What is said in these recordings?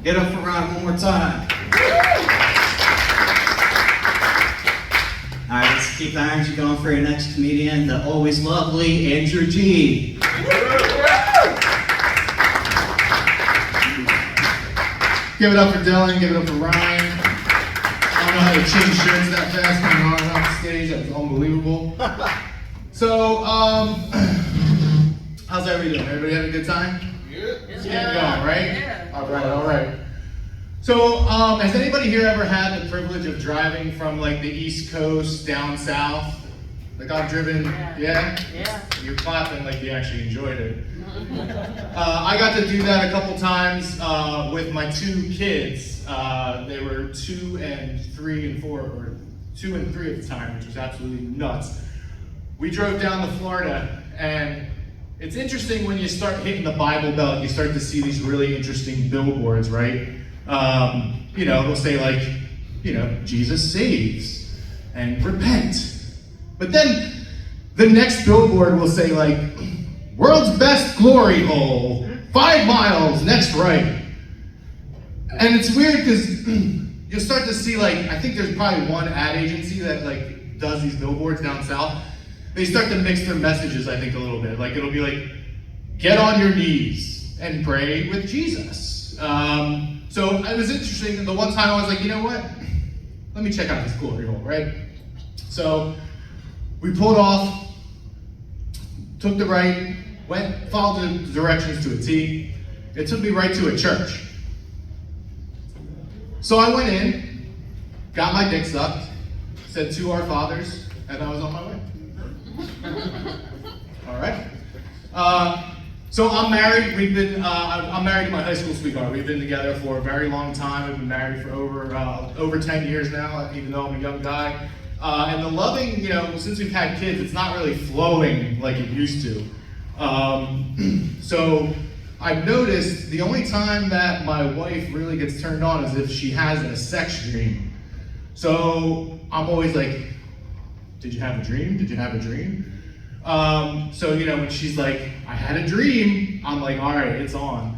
Get up for Ryan one more time. All right, let's keep the energy going for your next comedian, the always lovely Andrew G. Give it up for Dylan, give it up for Ryan. I don't know how to change shirts that fast coming on off the stage, that was unbelievable. So, how's everybody doing? Everybody having a good time? It's getting going, right? Yeah. All right. So, has anybody here ever had the privilege of driving from like the East Coast down south? Like I've driven, yeah? You're clapping like you actually enjoyed it. I got to do that a couple times with my two kids. They were 2 and 3 and 4, or 2 and 3 at the time, which was absolutely nuts. We drove down to Florida, and it's interesting when you start hitting the Bible Belt, you start to see these really interesting billboards, right? They'll say like, Jesus saves and repent. But then the next billboard will say like, world's best glory hole, 5 miles, next right. And it's weird because you'll start to see like, I think there's probably one ad agency that like does these billboards down south. They start to mix their messages, I think, a little bit. Like it'll be like, get on your knees and pray with Jesus. So it was interesting. The one time I was like, you know what? Let me check out this glory hole, right? So we pulled off, took the right, followed the directions to a T. It took me right to a church. So I went in, got my dick sucked, said 2 Our Fathers, and I was on my way. All right. So I'm married. I'm married to my high school sweetheart. We've been together for a very long time. We've been married for over 10 years now, even though I'm a young guy. And the loving, since we've had kids, it's not really flowing like it used to. So I've noticed the only time that my wife really gets turned on is if she has a sex dream. So I'm always like, did you have a dream? Did you have a dream? So when she's like, I had a dream, I'm like, all right, it's on.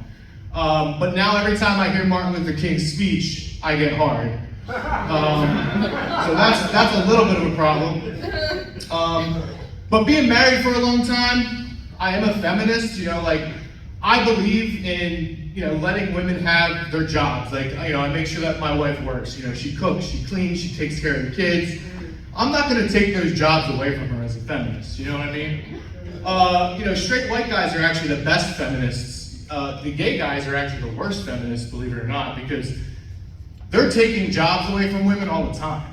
But now every time I hear Martin Luther King's speech, I get hard. So that's a little bit of a problem. But being married for a long time, I am a feminist. I believe in letting women have their jobs. I make sure that my wife works. She cooks, she cleans, she takes care of the kids. I'm not going to take those jobs away from her as a feminist. You know what I mean? Straight white guys are actually the best feminists. The gay guys are actually the worst feminists, believe it or not, because they're taking jobs away from women all the time.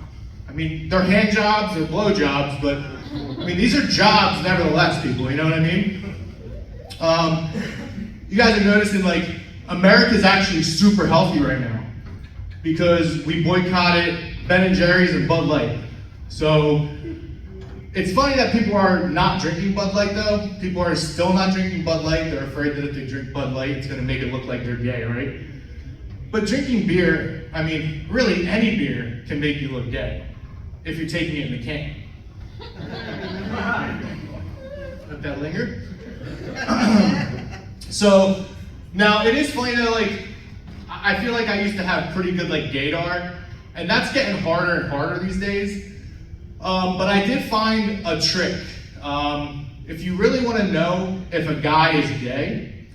I mean, they're hand jobs, they're blow jobs, but these are jobs nevertheless, people, you know what I mean? You guys are noticing America's actually super healthy right now because we boycotted Ben & Jerry's and Bud Light. So it's funny that people are not drinking Bud Light though. People are still not drinking Bud Light. They're afraid that if they drink Bud Light, it's gonna make it look like they're gay, right? But drinking beer, really any beer can make you look gay if you're taking it in the can. Let that linger. So now it is funny though, I feel like I used to have pretty good gaydar, and that's getting harder and harder these days. But I did find a trick. If you really want to know if a guy is gay,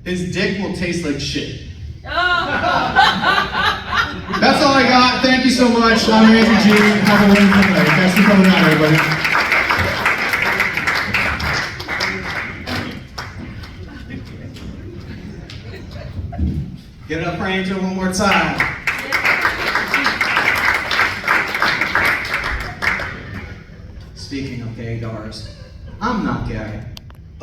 his dick will taste like shit. That's all I got. Thank you so much. I'm Andrew G. Have a wonderful night. Thanks for coming out, everybody. Give it up for Andrew one more time. Speaking of gaydars, I'm not gay.